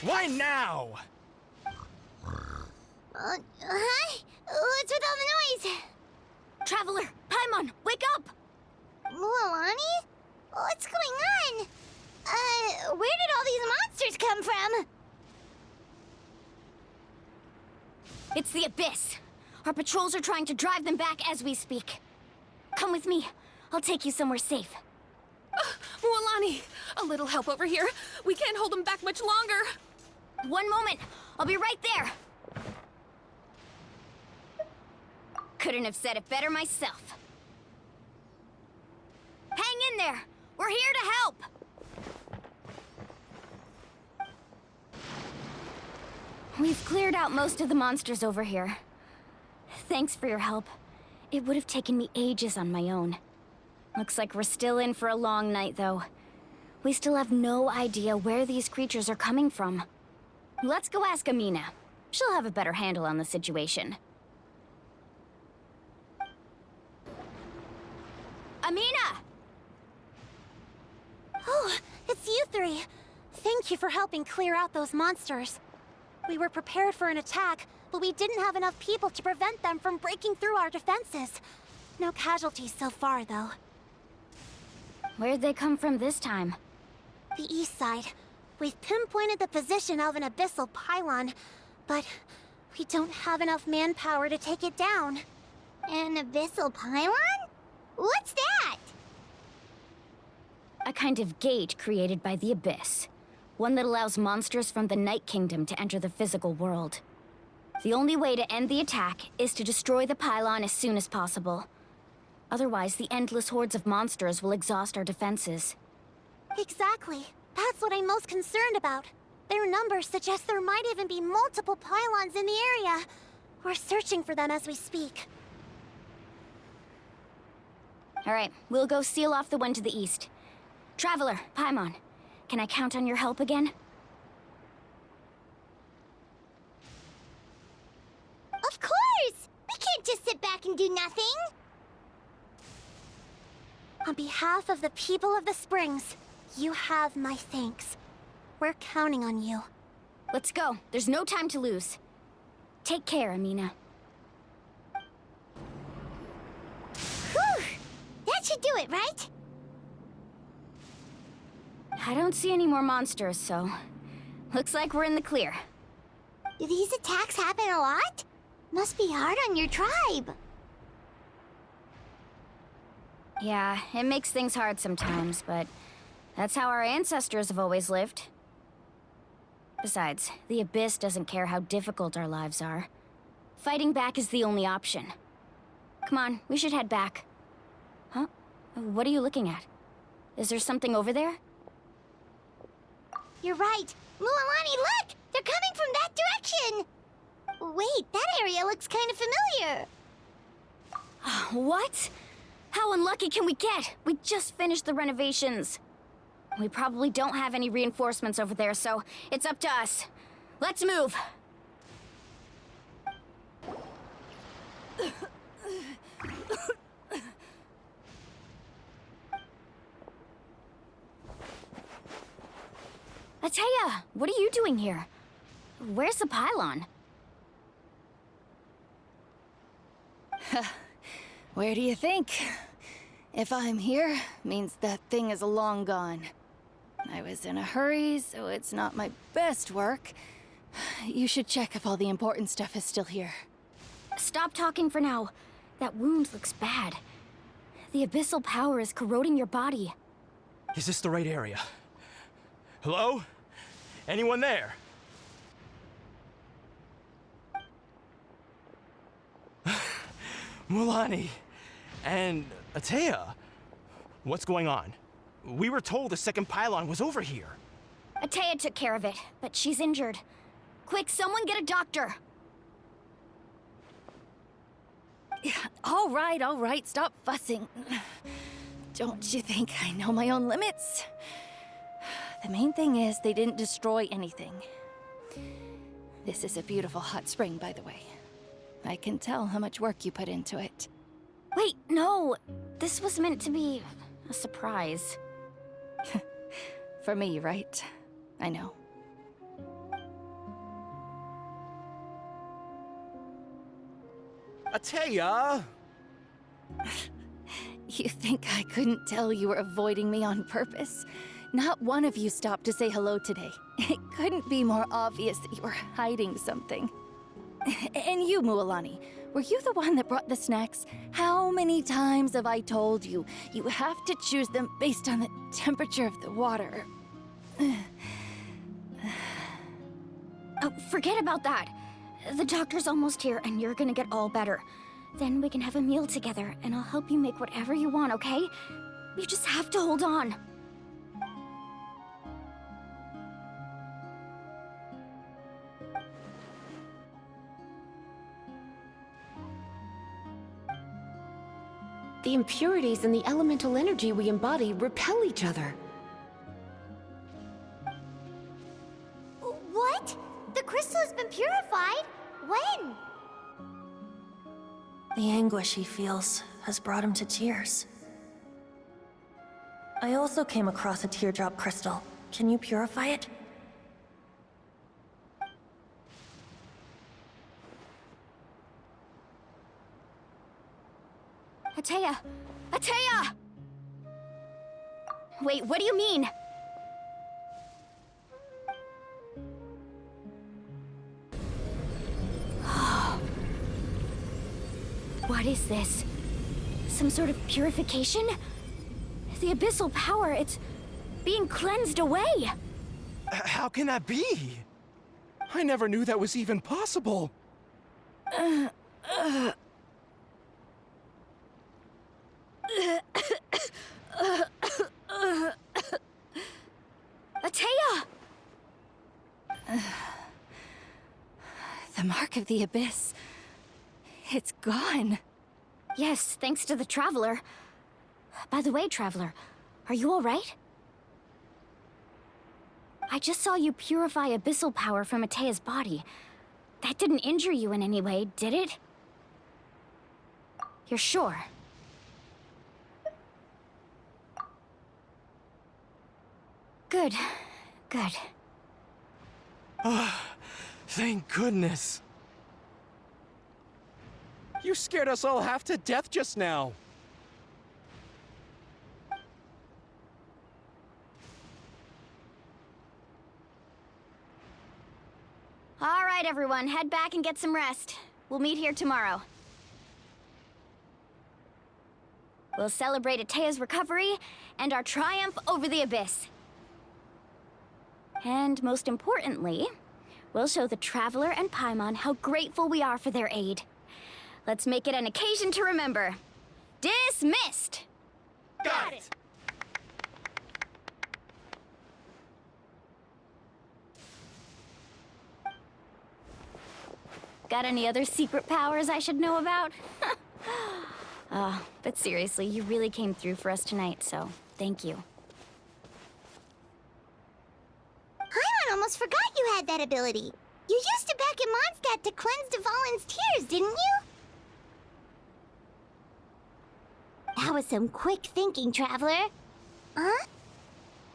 Why now? Huh? What's with all the noise? Traveler, Paimon, wake up! Mualani? What's going on? Where did all these monsters come from? It's the Abyss. Our patrols are trying to drive them back as we speak. Come with me. I'll take you somewhere safe. Mualani, a little help over here. We can't hold them back much longer. One moment. I'll be right there. Couldn't have said it better myself. Hang in there. We're here to help. We've cleared out most of the monsters over here. Thanks for your help. It would have taken me ages on my own. Looks like we're still in for a long night, though. We still have no idea where these creatures are coming from. Let's go ask Amina. She'll have a better handle on the situation. Amina! Oh, it's you three. Thank you for helping clear out those monsters. We were prepared for an attack, but we didn't have enough people to prevent them from breaking through our defenses. No casualties so far, though. Where'd they come from this time? The east side. We've pinpointed the position of an abyssal pylon, but we don't have enough manpower to take it down. An abyssal pylon? What's that? A kind of gate created by the Abyss. One that allows monsters from the Night Kingdom to enter the physical world. The only way to end the attack is to destroy the pylon as soon as possible. Otherwise, the endless hordes of monsters will exhaust our defenses. Exactly. That's what I'm most concerned about. Their numbers suggest there might even be multiple pylons in the area. We're searching for them as we speak. Alright, we'll go seal off the one to the east. Traveler, Paimon, can I count on your help again? Of course! We can't just sit back and do nothing! On behalf of the people of the Springs, you have my thanks. We're counting on you. Let's go. There's no time to lose. Take care, Amina. Whew! That should do it, right? I don't see any more monsters, so... looks like we're in the clear. Do these attacks happen a lot? Must be hard on your tribe. Yeah, it makes things hard sometimes, but... that's how our ancestors have always lived. Besides, the Abyss doesn't care how difficult our lives are. Fighting back is the only option. Come on, we should head back. Huh? What are you looking at? Is there something over there? You're right. Mualani, look! They're coming from that direction! Wait, that area looks kind of familiar. What? How unlucky can we get? We just finished the renovations. We probably don't have any reinforcements over there, so it's up to us. Let's move! Ateya, what are you doing here? Where's the pylon? Where do you think? If I'm here, means that thing is long gone. I was in a hurry, so it's not my best work. You should check if all the important stuff is still here. Stop talking for now. That wound looks bad. The abyssal power is corroding your body. Is this the right area? Hello? Anyone there? Mualani and Ateya. What's going on? We were told the second pylon was over here. Ateya took care of it, but she's injured. Quick, someone get a doctor! All right, stop fussing. Don't you think I know my own limits? The main thing is they didn't destroy anything. This is a beautiful hot spring, by the way. I can tell how much work you put into it. Wait, no! This was meant to be a surprise. For me, right? I know. Atea! You think I couldn't tell you were avoiding me on purpose? Not one of you stopped to say hello today. It couldn't be more obvious that you were hiding something. And you, Mualani, were you the one that brought the snacks? How many times have I told you, you have to choose them based on the temperature of the water? Oh, forget about that. The doctor's almost here, and you're gonna get all better. Then we can have a meal together, and I'll help you make whatever you want, okay? You just have to hold on. The impurities and the elemental energy we embody repel each other. What? The crystal has been purified? When? The anguish he feels has brought him to tears. I also came across a teardrop crystal. Can you purify it? Atea! Atea! Wait, what do you mean? What is this? Some sort of purification? The abyssal power, it's being cleansed away! How can that be? I never knew that was even possible. Atea! The mark of the abyss. It's gone. Yes, thanks to the Traveler. By the way, Traveler, are you alright? I just saw you purify abyssal power from Atea's body. That didn't injure you in any way, did it? You're sure? Good. Good. Thank goodness. You scared us all half to death just now. All right, everyone, head back and get some rest. We'll meet here tomorrow. We'll celebrate Atea's recovery and our triumph over the abyss. And most importantly, we'll show the Traveler and Paimon how grateful we are for their aid. Let's make it an occasion to remember. Dismissed! Got it! Got any other secret powers I should know about? But seriously, you really came through for us tonight, so thank you. Paimon almost forgot you had that ability. You used it back in Mondstadt to cleanse Dvalin's tears, didn't you? That was some quick thinking, Traveler. Huh?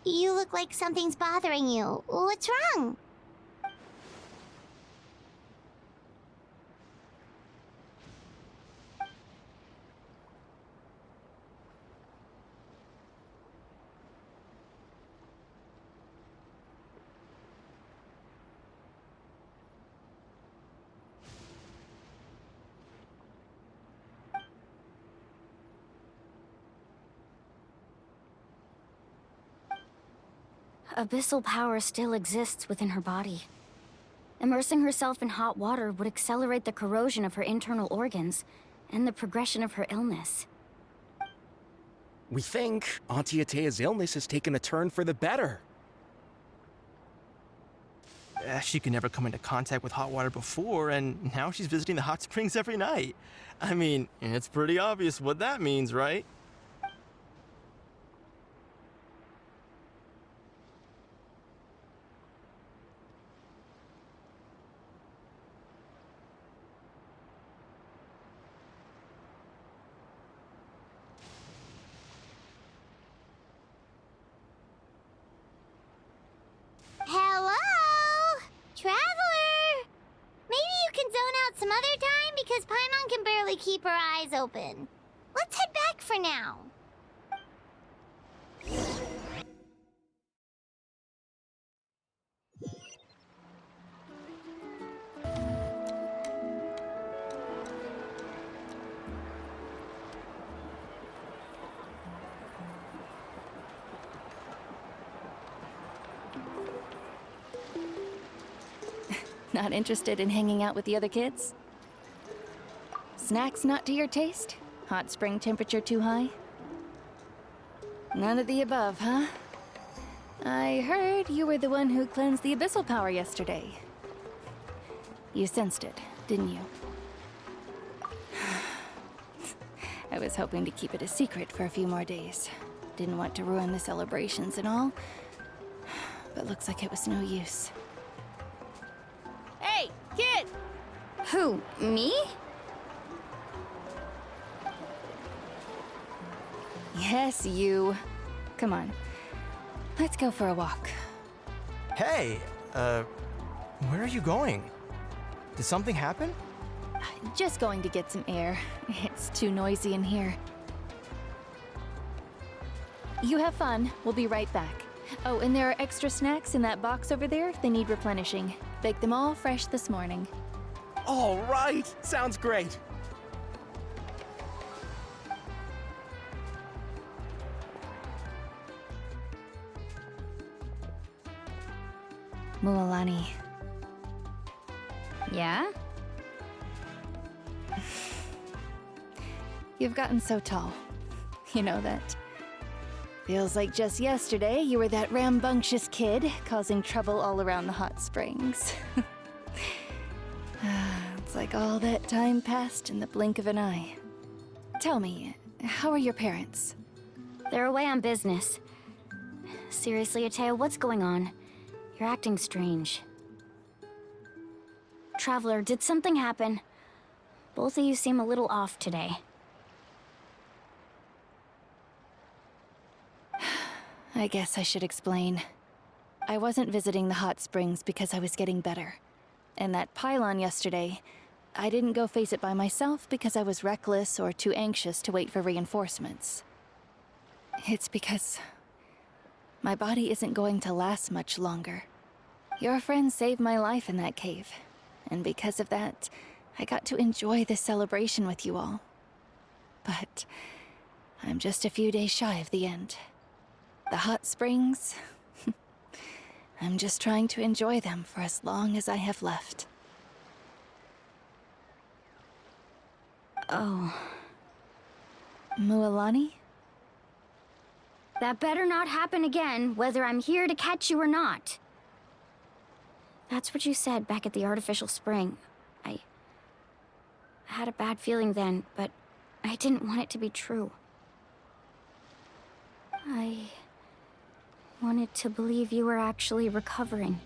You look like something's bothering you. What's wrong? Abyssal power still exists within her body. Immersing herself in hot water would accelerate the corrosion of her internal organs and the progression of her illness. We think Auntie Atea's illness has taken a turn for the better. She could never come into contact with hot water before, and now she's visiting the hot springs every night. I mean, it's pretty obvious what that means, right? Traveler! Maybe you can zone out some other time because Paimon can barely probably keep her eyes open. Let's head back for now. Not interested in hanging out with the other kids? Snacks not to your taste? Hot spring temperature too high? None of the above, huh? I heard you were the one who cleansed the abyssal power yesterday. You sensed it, didn't you? I was hoping to keep it a secret for a few more days. Didn't want to ruin the celebrations and all, but looks like it was no use. Hey, kid! Who, me? Yes, you. Come on. Let's go for a walk. Hey, where are you going? Did something happen? Just going to get some air. It's too noisy in here. You have fun. We'll be right back. Oh, and there are extra snacks in that box over there. They need replenishing. Baked them all fresh this morning. All right, sounds great. Mualani. Yeah? You've gotten so tall. You know that. Feels like just yesterday you were that rambunctious kid causing trouble all around the hot springs. It's like all that time passed in the blink of an eye. Tell me, how are your parents? They're away on business. Seriously, Ateo, what's going on? You're acting strange. Traveler, did something happen? Both of you seem a little off today. I guess I should explain. I wasn't visiting the hot springs because I was getting better. And that pylon yesterday, I didn't go face it by myself because I was reckless or too anxious to wait for reinforcements. It's because my body isn't going to last much longer. Your friend saved my life in that cave, and because of that, I got to enjoy this celebration with you all. But I'm just a few days shy of the end. The hot springs, I'm just trying to enjoy them for as long as I have left. Oh. Mualani? That better not happen again, whether I'm here to catch you or not. That's what you said back at the artificial spring. I had a bad feeling then, but I didn't want it to be true. I wanted to believe you were actually recovering.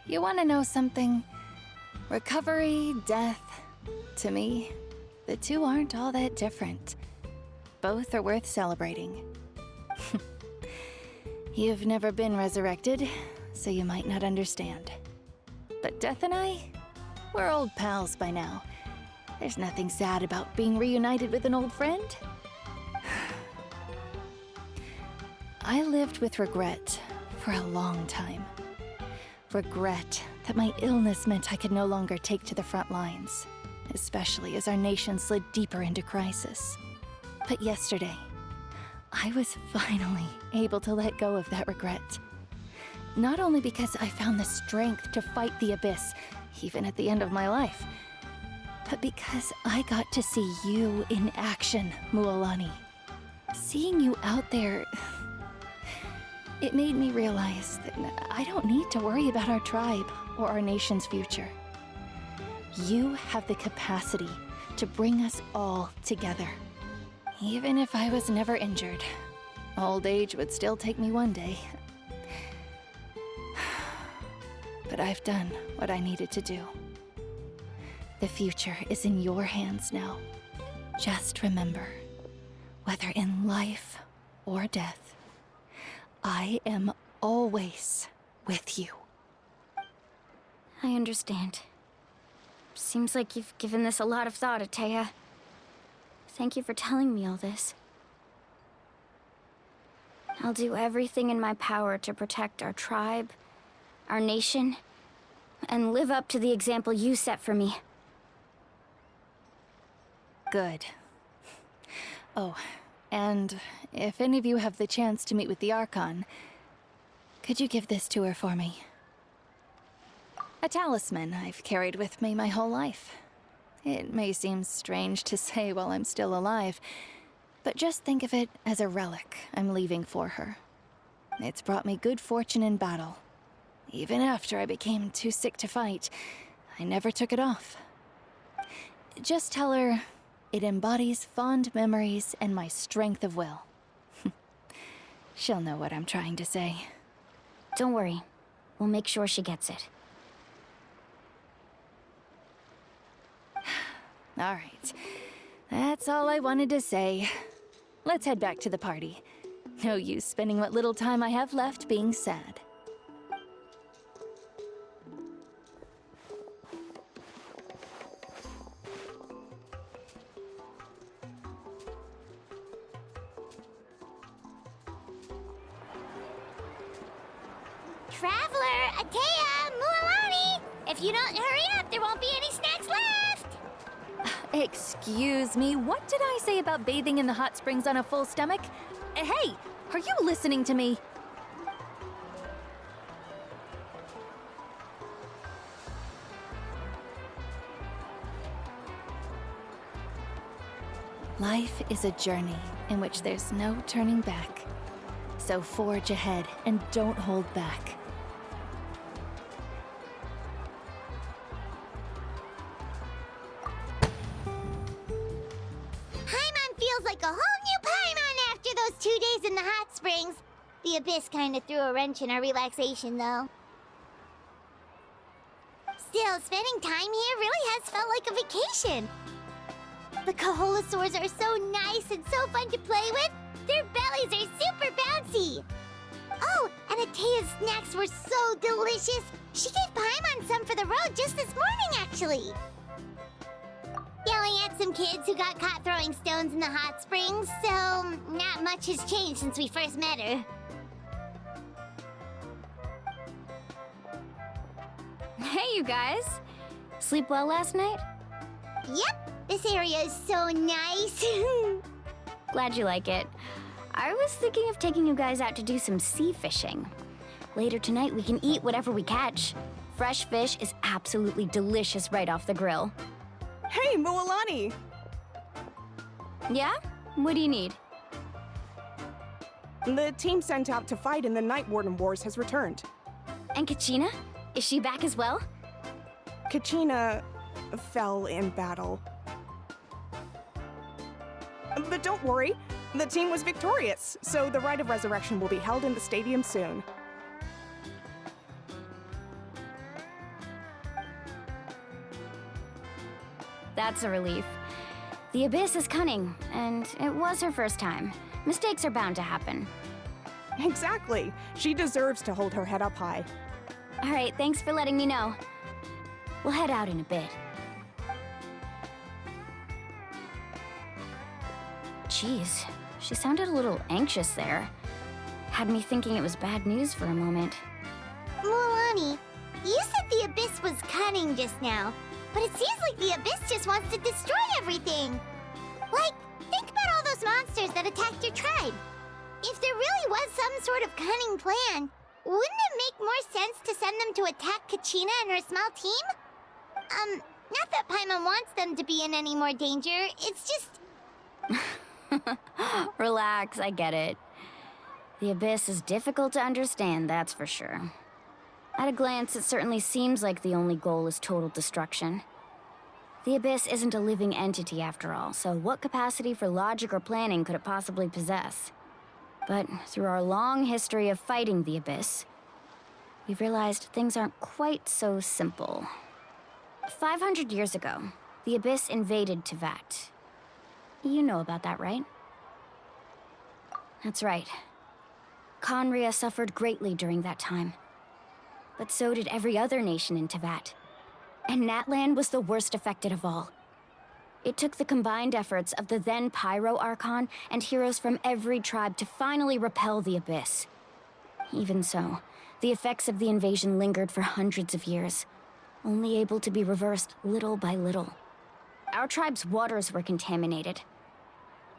You want to know something? Recovery, death, to me, the two aren't all that different. Both are worth celebrating. You've never been resurrected, so you might not understand. But Death and I, we're old pals by now. There's nothing sad about being reunited with an old friend. I lived with regret for a long time. Regret that my illness meant I could no longer take to the front lines, especially as our nation slid deeper into crisis. But yesterday, I was finally able to let go of that regret. Not only because I found the strength to fight the abyss, even at the end of my life, but because I got to see you in action, Mualani. Seeing you out there, it made me realize that I don't need to worry about our tribe or our nation's future. You have the capacity to bring us all together. Even if I was never injured, old age would still take me one day. But I've done what I needed to do. The future is in your hands now. Just remember, whether in life or death, I am always with you. I understand. Seems like you've given this a lot of thought, Atea. Thank you for telling me all this. I'll do everything in my power to protect our tribe, our nation, and live up to the example you set for me. Good. Oh, and if any of you have the chance to meet with the Archon, could you give this to her for me? A talisman I've carried with me my whole life. It may seem strange to say while I'm still alive, but just think of it as a relic I'm leaving for her. It's brought me good fortune in battle. Even after I became too sick to fight, I never took it off. Just tell her it embodies fond memories and my strength of will. She'll know what I'm trying to say. Don't worry. We'll make sure she gets it. All right. That's all I wanted to say. Let's head back to the party. No use spending what little time I have left being sad. Traveler, Atea, Mualani! If you don't hurry up, there won't be any snacks left! Excuse me, what did I say about bathing in the hot springs on a full stomach? Hey, are you listening to me? Life is a journey in which there's no turning back. So forge ahead and don't hold back. Paimon feels like a whole new Paimon after those 2 days in the hot springs. The Abyss kinda threw a wrench in our relaxation, though. Still, spending time here really has felt like a vacation. The Kaholosaurs are so nice and so fun to play with. Their bellies are super bouncy. Oh, and Atea's snacks were so delicious. She gave Paimon some for the road just this morning, actually. Yelling at some kids who got caught throwing stones in the hot springs, so not much has changed since we first met her. Hey, you guys. Sleep well last night? Yep, this area is so nice. Glad you like it. I was thinking of taking you guys out to do some sea fishing. Later tonight, we can eat whatever we catch. Fresh fish is absolutely delicious right off the grill. Hey, Mualani! Yeah? What do you need? The team sent out to fight in the Night Warden Wars has returned. And Kachina? Is she back as well? Kachina fell in battle. But don't worry, the team was victorious, so the Rite of Resurrection will be held in the stadium soon. That's a relief. The Abyss is cunning, and it was her first time. Mistakes are bound to happen. Exactly. She deserves to hold her head up high. All right, thanks for letting me know. We'll head out in a bit. Jeez, she sounded a little anxious there. Had me thinking it was bad news for a moment. Mualani, you said the Abyss was cunning just now, but it seems like the Abyss just wants to destroy everything. Like, think about all those monsters that attacked your tribe. If there really was some sort of cunning plan, wouldn't it make more sense to send them to attack Kachina and her small team? Not that Paimon wants them to be in any more danger, it's just... Relax, I get it. The Abyss is difficult to understand, that's for sure. At a glance, it certainly seems like the only goal is total destruction. The Abyss isn't a living entity after all, so what capacity for logic or planning could it possibly possess? But through our long history of fighting the Abyss, we've realized things aren't quite so simple. 500 years ago, the Abyss invaded Teyvat. You know about that, right? That's right. Khaenri'ah suffered greatly during that time. But so did every other nation in Teyvat. And Natlan was the worst affected of all. It took the combined efforts of the then Pyro Archon and heroes from every tribe to finally repel the Abyss. Even so, the effects of the invasion lingered for hundreds of years, only able to be reversed little by little. Our tribe's waters were contaminated.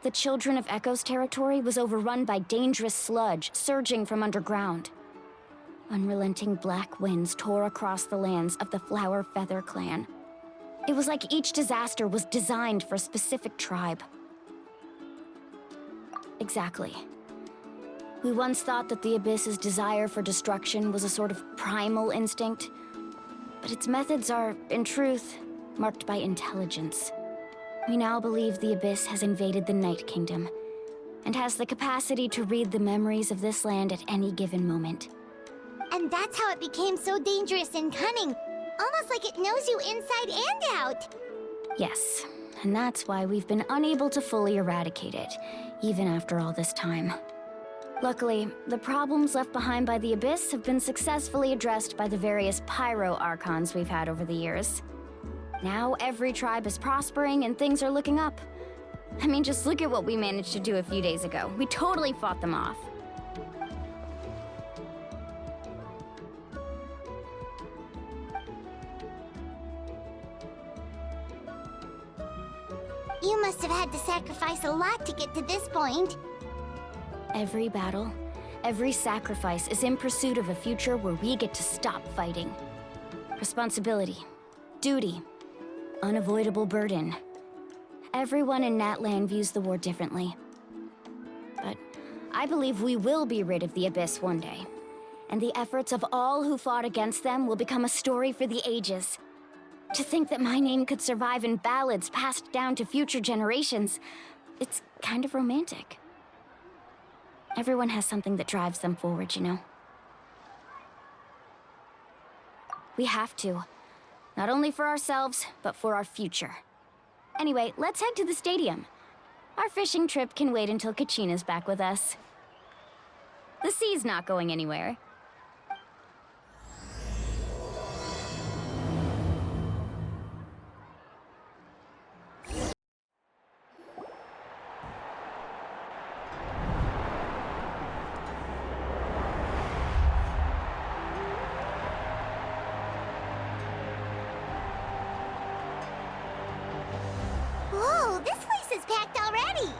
The Children of Echo's territory was overrun by dangerous sludge surging from underground. Unrelenting black winds tore across the lands of the Flower Feather clan. It was like each disaster was designed for a specific tribe. Exactly. We once thought that the Abyss's desire for destruction was a sort of primal instinct, but its methods are, in truth, marked by intelligence. We now believe the Abyss has invaded the Night Kingdom, and has the capacity to read the memories of this land at any given moment. And that's how it became so dangerous and cunning. Almost like it knows you inside and out. Yes, and that's why we've been unable to fully eradicate it, even after all this time. Luckily, the problems left behind by the Abyss have been successfully addressed by the various Pyro Archons we've had over the years. Now every tribe is prospering and things are looking up. I mean, just look at what we managed to do a few days ago. We totally fought them off. You must have had to sacrifice a lot to get to this point. Every battle, every sacrifice is in pursuit of a future where we get to stop fighting. Responsibility, duty, unavoidable burden. Everyone in Natlan views the war differently. But I believe we will be rid of the Abyss one day, and the efforts of all who fought against them will become a story for the ages. To think that my name could survive in ballads passed down to future generations, it's kind of romantic. Everyone has something that drives them forward, you know? We have to. Not only for ourselves, but for our future. Anyway, let's head to the stadium. Our fishing trip can wait until Kachina's back with us. The sea's not going anywhere. Whoa, this place is packed already.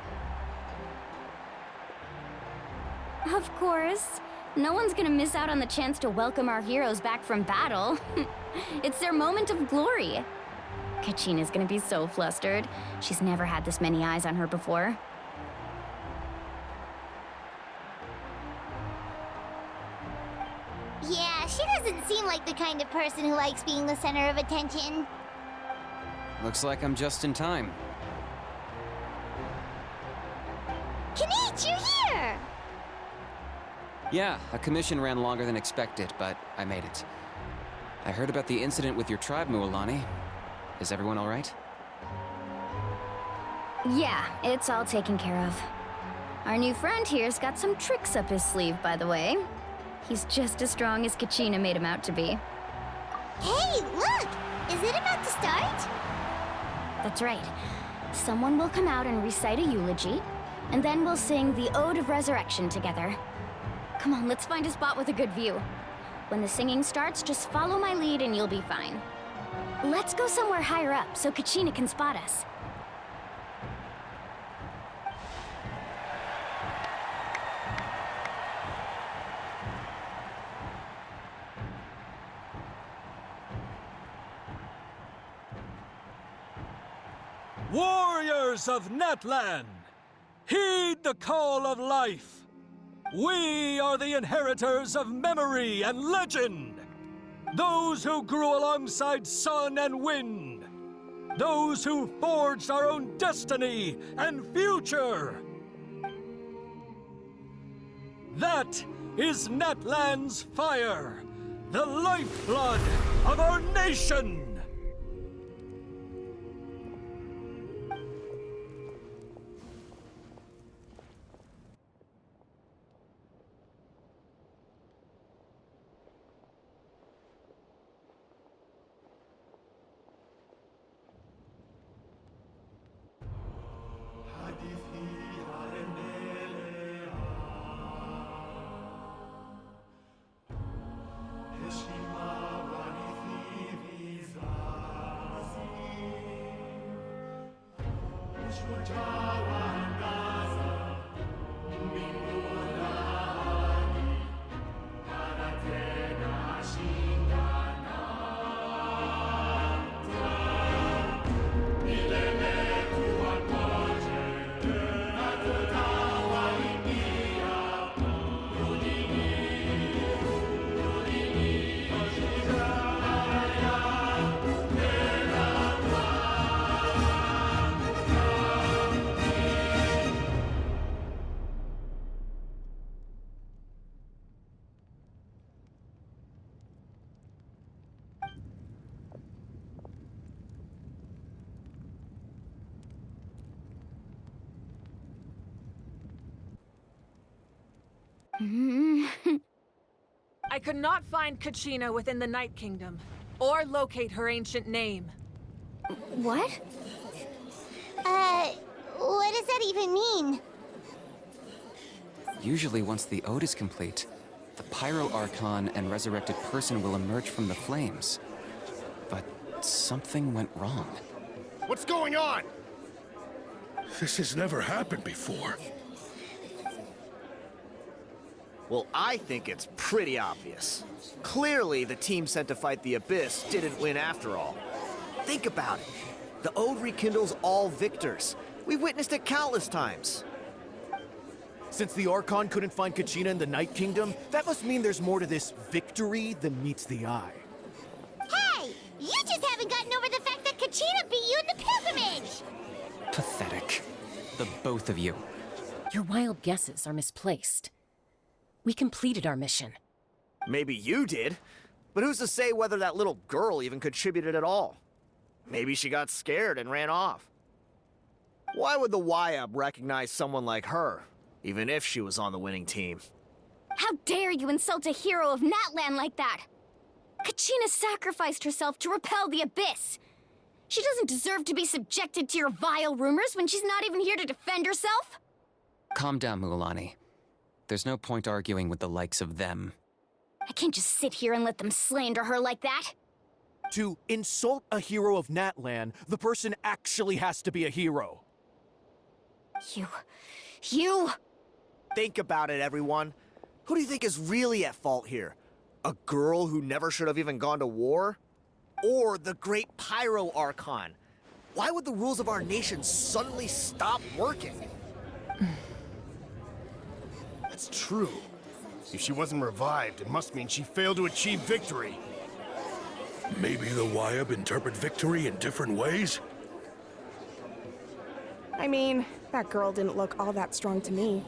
Of course. No one's gonna miss out on the chance to welcome our heroes back from battle. It's their moment of glory. Kachina's gonna be so flustered. She's never had this many eyes on her before. Yeah, she doesn't seem like the kind of person who likes being the center of attention. Looks like I'm just in time. Kinich, you're here! Yeah, a commission ran longer than expected, but I made it. I heard about the incident with your tribe, Mualani. Is everyone all right? Yeah, it's all taken care of. Our new friend here's got some tricks up his sleeve, by the way. He's just as strong as Kachina made him out to be. Hey, look! Is it about to start? That's right. Someone will come out and recite a eulogy, and then we'll sing the Ode of Resurrection together. Come on, let's find a spot with a good view. When the singing starts, just follow my lead and you'll be fine. Let's go somewhere higher up so Kachina can spot us. Warriors of Natlan, heed the call of life. We are the inheritors of memory and legend. Those who grew alongside sun and wind. Those who forged our own destiny and future. That is Natlan's fire, the lifeblood of our nation. I could not find Kachina within the Night Kingdom, or locate her ancient name. What? What does that even mean? Usually once the ode is complete, the Pyro Archon and resurrected person will emerge from the flames. But something went wrong. What's going on? This has never happened before. Well, I think it's pretty obvious. Clearly, the team sent to fight the Abyss didn't win after all. Think about it. The Ode rekindles all victors. We've witnessed it countless times. Since the Archon couldn't find Kachina in the Night Kingdom, that must mean there's more to this victory than meets the eye. Hey! You just haven't gotten over the fact that Kachina beat you in the pilgrimage! Pathetic. The both of you. Your wild guesses are misplaced. We completed our mission. Maybe you did, but who's to say whether that little girl even contributed at all? Maybe she got scared and ran off. Why would the YUB recognize someone like her, even if she was on the winning team? How dare you insult a hero of Natlan like that? Kachina sacrificed herself to repel the Abyss. She doesn't deserve to be subjected to your vile rumors when she's not even here to defend herself. Calm down, Mualani. There's no point arguing with the likes of them. I can't just sit here and let them slander her like that. To insult a hero of Natlan, the person actually has to be a hero. You... Think about it, everyone. Who do you think is really at fault here? A girl who never should have even gone to war? Or the great Pyro Archon? Why would the rules of our nation suddenly stop working? That's true. If she wasn't revived, it must mean she failed to achieve victory. Maybe the YUB interpret victory in different ways? I mean, that girl didn't look all that strong to me.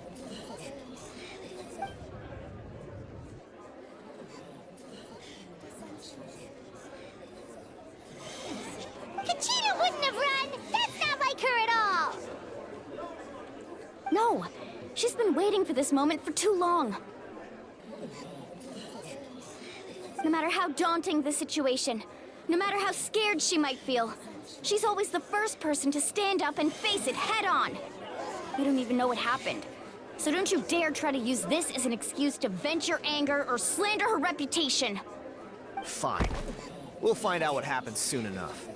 Kachina wouldn't have run! That's not like her at all! No, she's been waiting for this moment for too long. No matter how daunting the situation, no matter how scared she might feel, she's always the first person to stand up and face it head on. We don't even know what happened. So don't you dare try to use this as an excuse to vent your anger or slander her reputation. Fine. We'll find out what happens soon enough.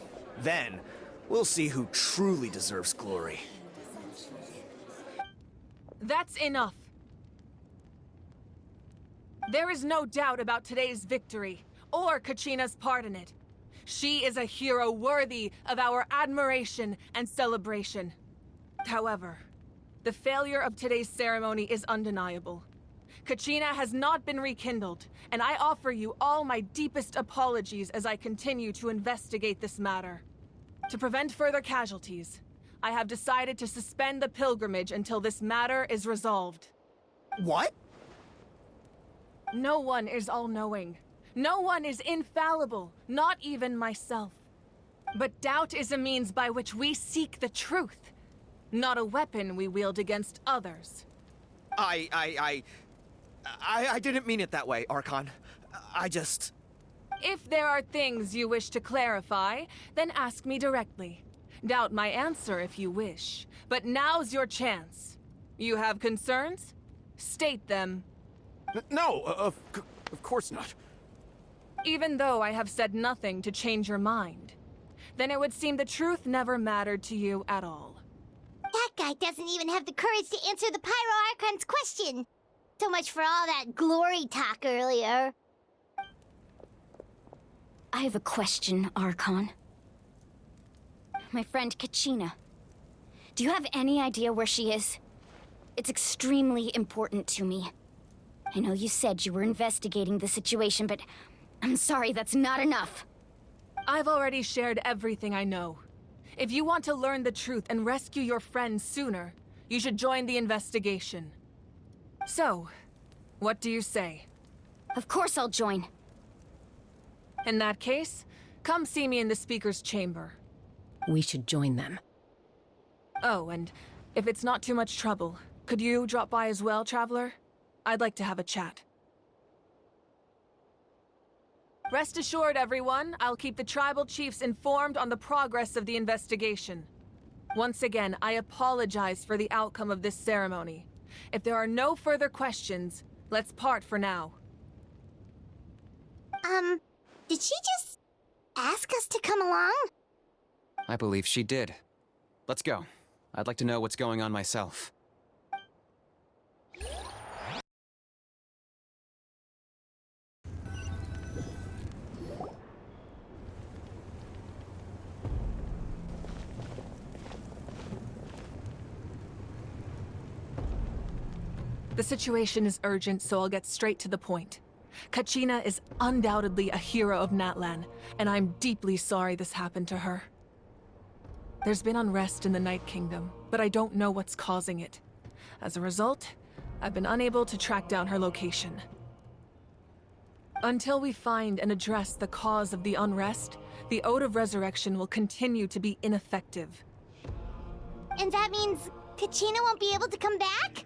Then, we'll see who truly deserves glory. That's enough. There is no doubt about today's victory, or Kachina's part in it. She is a hero worthy of our admiration and celebration. However, the failure of today's ceremony is undeniable. Kachina has not been rekindled, and I offer you all my deepest apologies as I continue to investigate this matter. To prevent further casualties, I have decided to suspend the pilgrimage until this matter is resolved. What? No one is all-knowing. No one is infallible, not even myself. But doubt is a means by which we seek the truth, not a weapon we wield against others. I didn't mean it that way, Archon. I just... If there are things you wish to clarify, then ask me directly. Doubt my answer if you wish, but now's your chance. You have concerns? State them. No, of course not. Even though I have said nothing to change your mind, then it would seem the truth never mattered to you at all. guy doesn't even have the courage to answer the Pyro Archon's question. So much for all that glory talk earlier. I have a question, Archon. My friend Kachina. Do you have any idea where she is? It's extremely important to me. I know you said you were investigating the situation, but I'm sorry, that's not enough. I've already shared everything I know. If you want to learn the truth and rescue your friends sooner, you should join the investigation. So, what do you say? Of course I'll join. In that case, come see me in the speaker's chamber. We should join them. Oh, and if it's not too much trouble, could you drop by as well, Traveler? I'd like to have a chat. Rest assured, everyone, I'll keep the tribal chiefs informed on the progress of the investigation. Once again, I apologize for the outcome of this ceremony. If there are no further questions, let's part for now. Did she just ask us to come along? I believe she did. Let's go. I'd like to know what's going on myself. The situation is urgent, so I'll get straight to the point. Kachina is undoubtedly a hero of Natlan, and I'm deeply sorry this happened to her. There's been unrest in the Night Kingdom, but I don't know what's causing it. As a result, I've been unable to track down her location. Until we find and address the cause of the unrest, the Ode of Resurrection will continue to be ineffective. And that means Kachina won't be able to come back?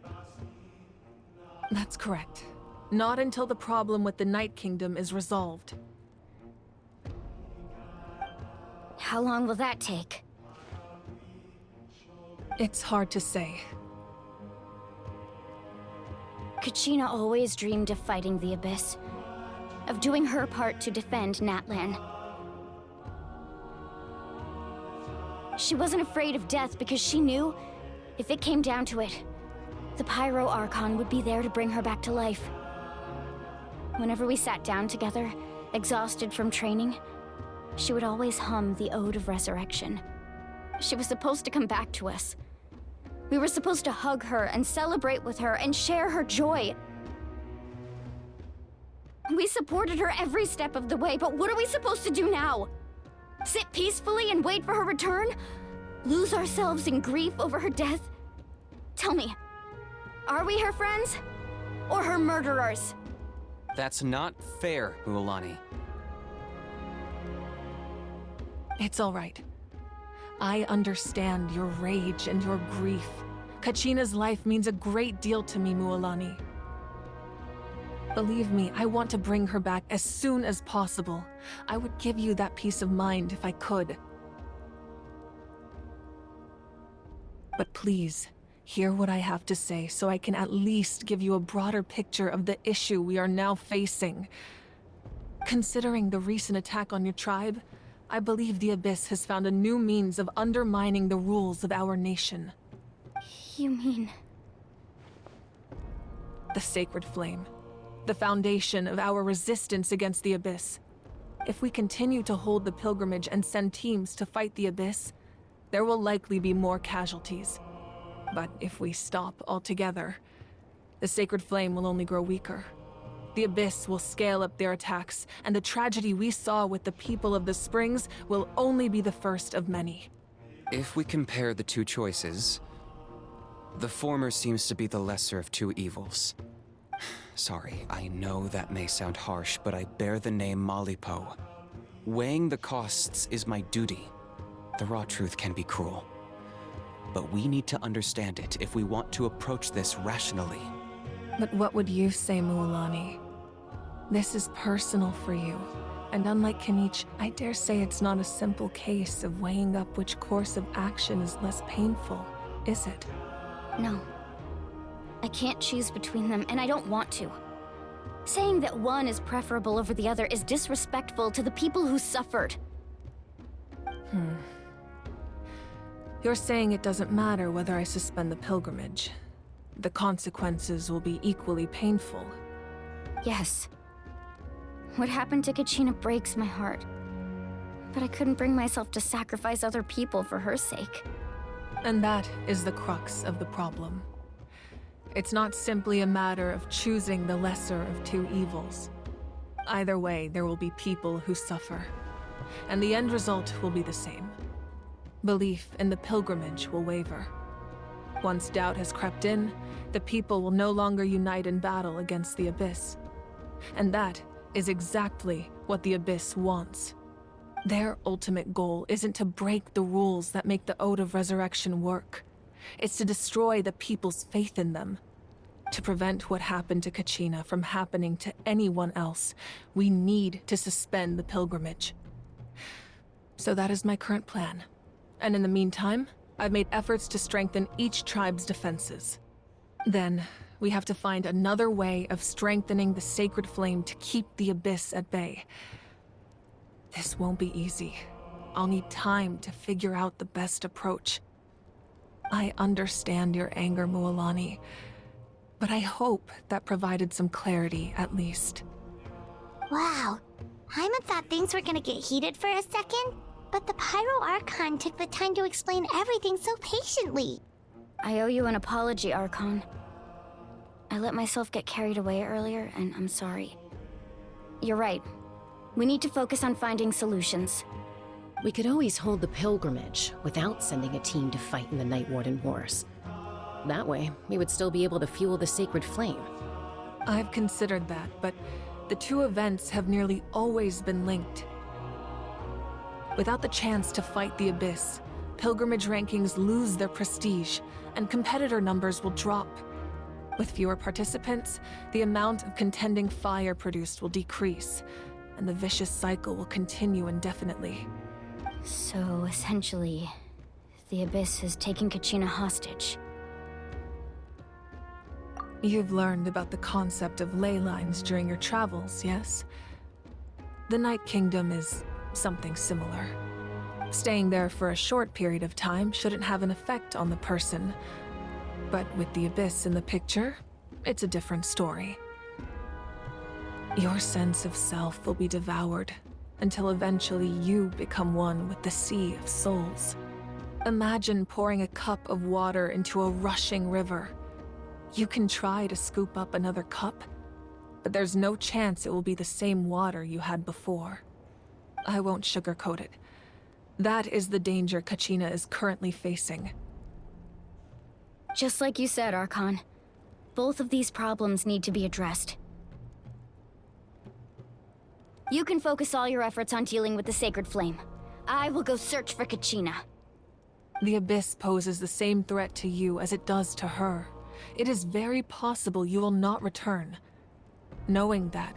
That's correct. Not until the problem with the Night Kingdom is resolved. How long will that take? It's hard to say. Kachina always dreamed of fighting the Abyss, of doing her part to defend Natlan. She wasn't afraid of death because she knew, if it came down to it, the Pyro Archon would be there to bring her back to life. Whenever we sat down together, exhausted from training, she would always hum the Ode of Resurrection. She was supposed to come back to us. We were supposed to hug her and celebrate with her and share her joy. We supported her every step of the way, but what are we supposed to do now? Sit peacefully and wait for her return? Lose ourselves in grief over her death? Tell me, are we her friends? Or her murderers? That's not fair, Mualani. It's all right. I understand your rage and your grief. Kachina's life means a great deal to me, Mualani. Believe me, I want to bring her back as soon as possible. I would give you that peace of mind if I could. But please, hear what I have to say so I can at least give you a broader picture of the issue we are now facing. Considering the recent attack on your tribe, I believe the Abyss has found a new means of undermining the rules of our nation. You mean... The Sacred Flame. The foundation of our resistance against the Abyss. If we continue to hold the pilgrimage and send teams to fight the Abyss, there will likely be more casualties. But if we stop altogether, the Sacred Flame will only grow weaker. The Abyss will scale up their attacks, and the tragedy we saw with the people of the Springs will only be the first of many. If we compare the two choices, the former seems to be the lesser of two evils. Sorry, I know that may sound harsh, but I bear the name Malipo. Weighing the costs is my duty. The raw truth can be cruel. But we need to understand it if we want to approach this rationally. But what would you say, Mualani? This is personal for you. And unlike Kanich, I dare say it's not a simple case of weighing up which course of action is less painful, is it? No. I can't choose between them, and I don't want to. Saying that one is preferable over the other is disrespectful to the people who suffered. You're saying it doesn't matter whether I suspend the pilgrimage. The consequences will be equally painful. Yes. What happened to Kachina breaks my heart. But I couldn't bring myself to sacrifice other people for her sake. And that is the crux of the problem. It's not simply a matter of choosing the lesser of two evils. Either way, there will be people who suffer. And the end result will be the same. Belief in the pilgrimage will waver. Once doubt has crept in, the people will no longer unite in battle against the Abyss. And that is exactly what the Abyss wants. Their ultimate goal isn't to break the rules that make the Ode of Resurrection work. It's to destroy the people's faith in them. To prevent what happened to Kachina from happening to anyone else, we need to suspend the pilgrimage. So that is my current plan. And in the meantime, I've made efforts to strengthen each tribe's defenses. Then, we have to find another way of strengthening the sacred flame to keep the Abyss at bay. This won't be easy. I'll need time to figure out the best approach. I understand your anger, Mualani, but I hope that provided some clarity, at least. Wow. Paimon thought things were gonna get heated for a second, but the Pyro Archon took the time to explain everything so patiently. I owe you an apology, Archon. I let myself get carried away earlier, and I'm sorry. You're right. We need to focus on finding solutions. We could always hold the pilgrimage without sending a team to fight in the Night Warden Wars. That way, we would still be able to fuel the sacred flame. I've considered that, but the two events have nearly always been linked. Without the chance to fight the Abyss, pilgrimage rankings lose their prestige, and competitor numbers will drop. With fewer participants, the amount of contending fire produced will decrease, and the vicious cycle will continue indefinitely. So, essentially, the Abyss has taken Kachina hostage. You've learned about the concept of ley lines during your travels, yes? The Night Kingdom is something similar. Staying there for a short period of time shouldn't have an effect on the person. But with the Abyss in the picture, it's a different story. Your sense of self will be devoured until eventually you become one with the Sea of Souls. Imagine pouring a cup of water into a rushing river. You can try to scoop up another cup, but there's no chance it will be the same water you had before. I won't sugarcoat it. That is the danger Kachina is currently facing. Just like you said, Archon. Both of these problems need to be addressed. You can focus all your efforts on dealing with the Sacred Flame. I will go search for Kachina. The Abyss poses the same threat to you as it does to her. It is very possible you will not return. Knowing that,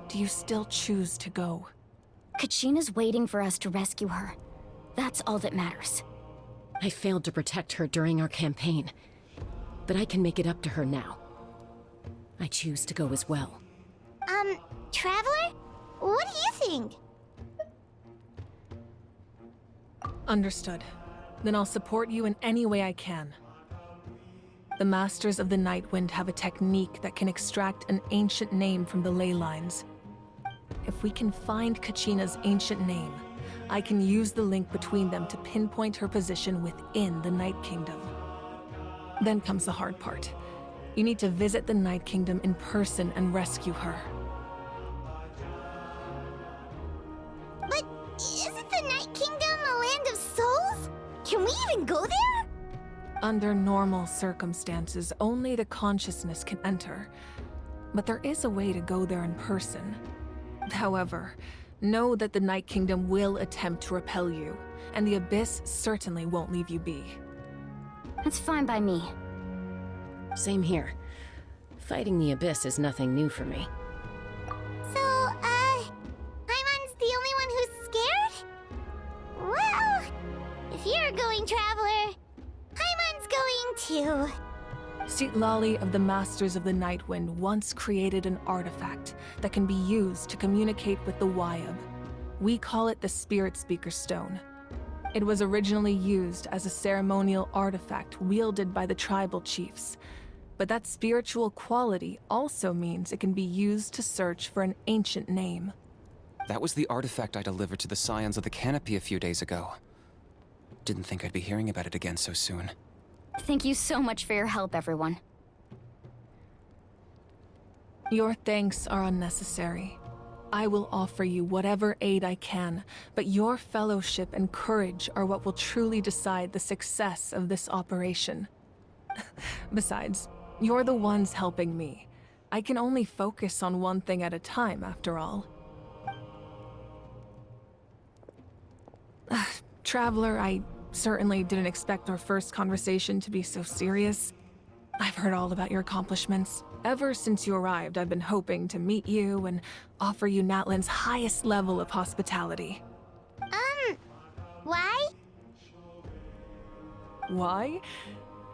do you still choose to go? Kachina's waiting for us to rescue her. That's all that matters. I failed to protect her during our campaign, but I can make it up to her now. I choose to go as well. Traveler? What do you think? Understood. Then I'll support you in any way I can. The Masters of the Nightwind have a technique that can extract an ancient name from the ley lines. If we can find Kachina's ancient name, I can use the link between them to pinpoint her position within the Night Kingdom. Then comes the hard part. You need to visit the Night Kingdom in person and rescue her. But isn't the Night Kingdom a land of souls? Can we even go there? Under normal circumstances, only the consciousness can enter. But there is a way to go there in person. However, know that the Night Kingdom will attempt to repel you, and the Abyss certainly won't leave you be. That's fine by me. Same here. Fighting the Abyss is nothing new for me. So, Paimon's the only one who's scared? Well, if you're going, Traveler, Paimon's going too. Citlali of the Masters of the Nightwind once created an artifact that can be used to communicate with the Wyab. We call it the Spirit Speaker Stone. It was originally used as a ceremonial artifact wielded by the tribal chiefs. But that spiritual quality also means it can be used to search for an ancient name. That was the artifact I delivered to the Scions of the Canopy a few days ago. Didn't think I'd be hearing about it again so soon. Thank you so much for your help, everyone. Your thanks are unnecessary. I will offer you whatever aid I can, but your fellowship and courage are what will truly decide the success of this operation. Besides, you're the ones helping me. I can only focus on one thing at a time, after all. Traveler, I certainly didn't expect our first conversation to be so serious. I've heard all about your accomplishments. Ever since you arrived, I've been hoping to meet you and offer you Natlan's highest level of hospitality. Why? Why?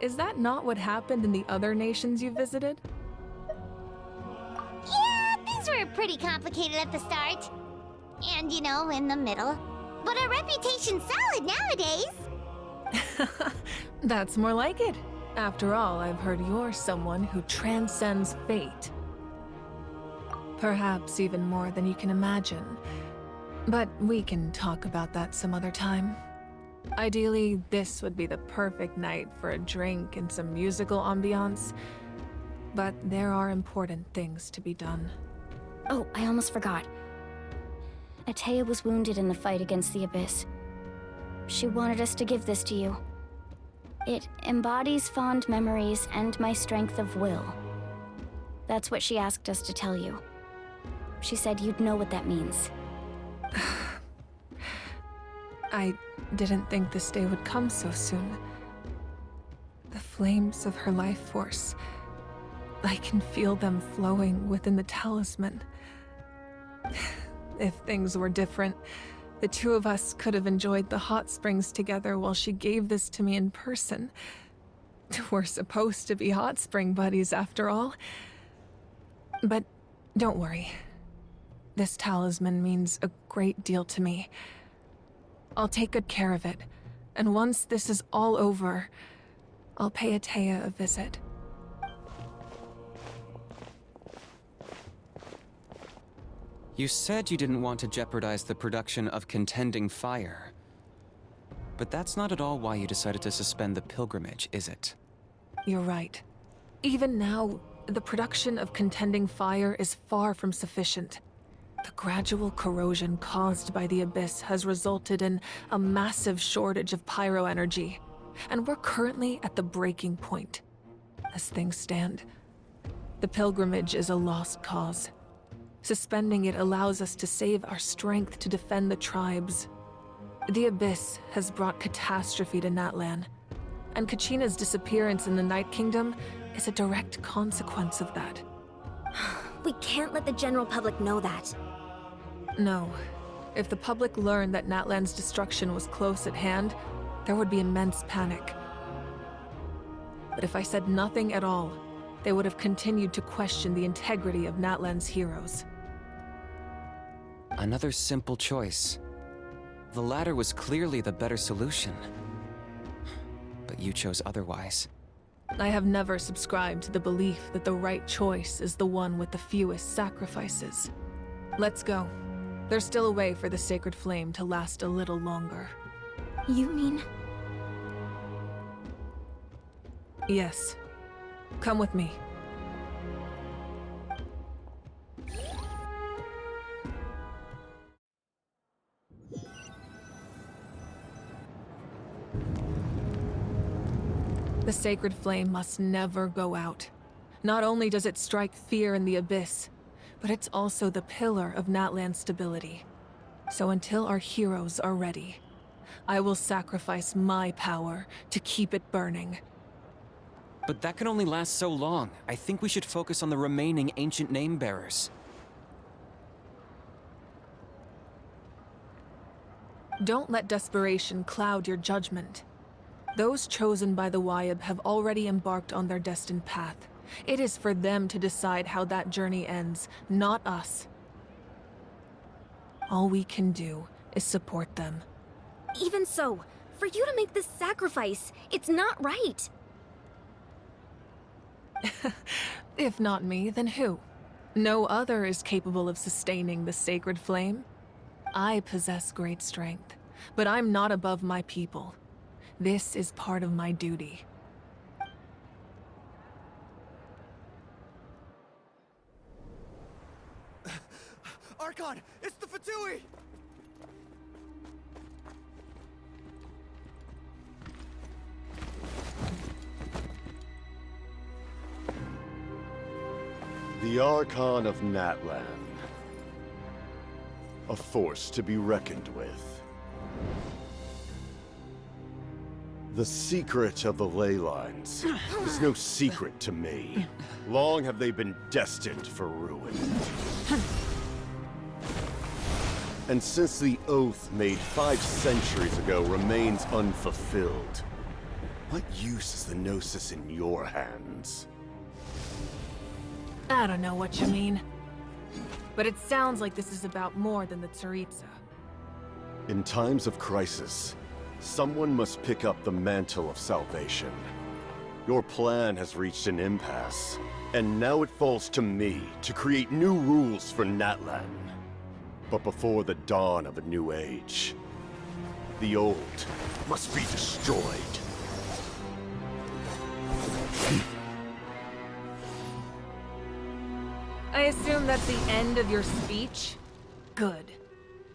Is that not what happened in the other nations you visited? Yeah, things were pretty complicated at the start. And, you know, in the middle. But our reputation's solid nowadays. That's more like it. After all, I've heard you're someone who transcends fate. Perhaps even more than you can imagine. But we can talk about that some other time. Ideally, this would be the perfect night for a drink and some musical ambiance. But there are important things to be done. Oh, I almost forgot. Atea was wounded in the fight against the Abyss. She wanted us to give this to you. It embodies fond memories and my strength of will. That's what she asked us to tell you. She said you'd know what that means. I didn't think this day would come so soon. The flames of her life force. I can feel them flowing within the talisman. If things were different, the two of us could have enjoyed the hot springs together while she gave this to me in person. We're supposed to be hot spring buddies after all. But don't worry. This talisman means a great deal to me. I'll take good care of it, and once this is all over, I'll pay Atea a visit. You said you didn't want to jeopardize the production of Contending Fire. But that's not at all why you decided to suspend the pilgrimage, is it? You're right. Even now, the production of Contending Fire is far from sufficient. The gradual corrosion caused by the Abyss has resulted in a massive shortage of pyro energy, and we're currently at the breaking point. As things stand, the pilgrimage is a lost cause. Suspending it allows us to save our strength to defend the tribes. The Abyss has brought catastrophe to Natlan, and Kachina's disappearance in the Night Kingdom is a direct consequence of that. We can't let the general public know that. No. If the public learned that Natlan's destruction was close at hand, there would be immense panic. But if I said nothing at all, they would have continued to question the integrity of Natlan's heroes. Another simple choice. The latter was clearly the better solution. But you chose otherwise. I have never subscribed to the belief that the right choice is the one with the fewest sacrifices. Let's go. There's still a way for the sacred flame to last a little longer. You mean? Yes. Come with me. The sacred flame must never go out. Not only does it strike fear in the Abyss, but it's also the pillar of Natlan's stability. So until our heroes are ready, I will sacrifice my power to keep it burning. But that can only last so long. I think we should focus on the remaining ancient name-bearers. Don't let desperation cloud your judgment. Those chosen by the Wayab have already embarked on their destined path. It is for them to decide how that journey ends, not us. All we can do is support them. Even so, for you to make this sacrifice, it's not right. If not me, then who? No other is capable of sustaining the sacred flame. I possess great strength, but I'm not above my people. This is part of my duty. Archon, it's the Fatui! The Archon of Natlan. A force to be reckoned with. The secret of the ley lines is no secret to me. Long have they been destined for ruin. And since the oath made 5 centuries ago remains unfulfilled, what use is the Gnosis in your hands? I don't know what you mean. But it sounds like this is about more than the Tsaritsa. In times of crisis, someone must pick up the mantle of salvation. Your plan has reached an impasse, and now it falls to me to create new rules for Natlan. But before the dawn of a new age, the old must be destroyed. I assume that's the end of your speech? Good.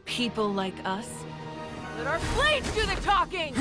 People like us. Let our blades do the talking!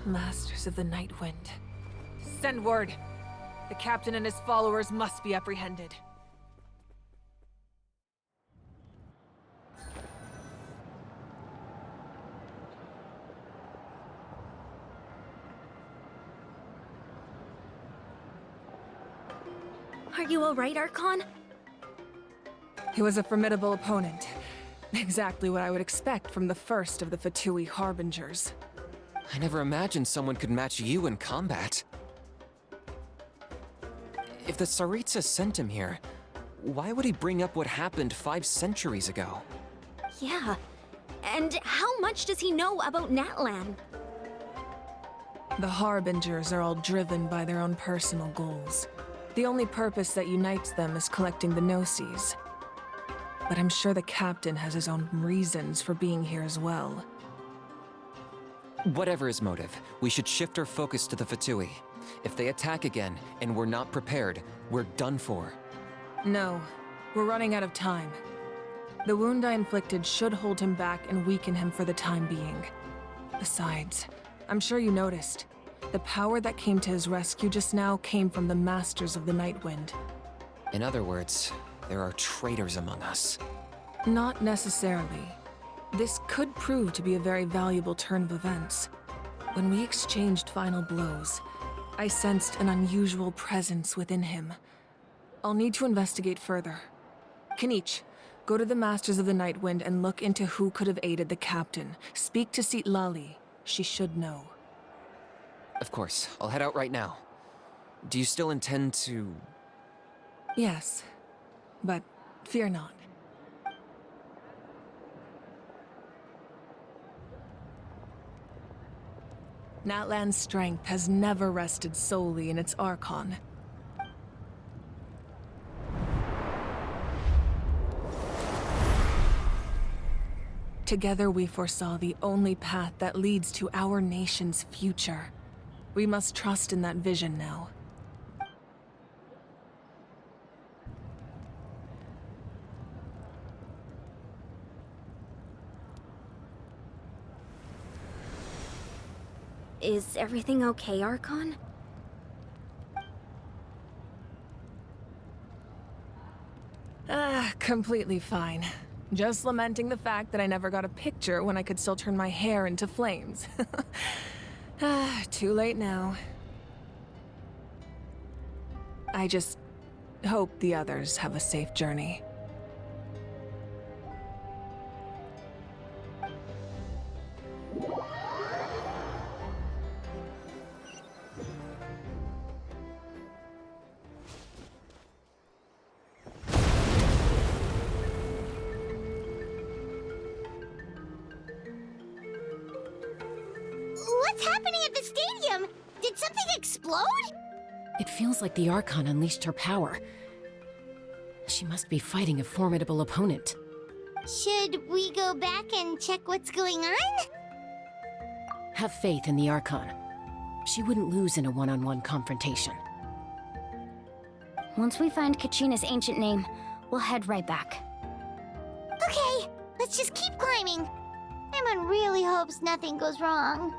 Masters of the Night Wind. Send word. The captain and his followers must be apprehended. Are you alright, Archon? He was a formidable opponent. Exactly what I would expect from the first of the Fatui Harbingers. I never imagined someone could match you in combat. If the Tsaritsa sent him here, why would he bring up what happened 5 centuries ago? Yeah. And how much does he know about Natlan? The Harbingers are all driven by their own personal goals. The only purpose that unites them is collecting the Gnosis. but I'm sure the captain has his own reasons for being here as well. Whatever his motive, we should shift our focus to the Fatui. If they attack again, and we're not prepared, we're done for. No, we're running out of time. The wound I inflicted should hold him back and weaken him for the time being. Besides, I'm sure you noticed, the power that came to his rescue just now came from the Masters of the Nightwind. In other words, there are traitors among us. Not necessarily. This could prove to be a very valuable turn of events. When we exchanged final blows, I sensed an unusual presence within him. I'll need to investigate further. Kenichi, go to the Masters of the Nightwind and look into who could have aided the captain. Speak to Lali. She should know. Of course, I'll head out right now. Do you still intend to... Yes, but fear not. Natlan's strength has never rested solely in its Archon. Together we foresaw the only path that leads to our nation's future. We must trust in that vision now. Is everything okay, Archon? Completely fine. Just lamenting the fact that I never got a picture when I could still turn my hair into flames. Too late now. I just hope the others have a safe journey. What's happening at the stadium? Did something explode? It feels like the Archon unleashed her power. She must be fighting a formidable opponent. Should we go back and check what's going on? Have faith in the Archon. She wouldn't lose in a one-on-one confrontation. Once we find Kachina's ancient name, we'll head right back. Okay, let's just keep climbing. Emon really hopes nothing goes wrong.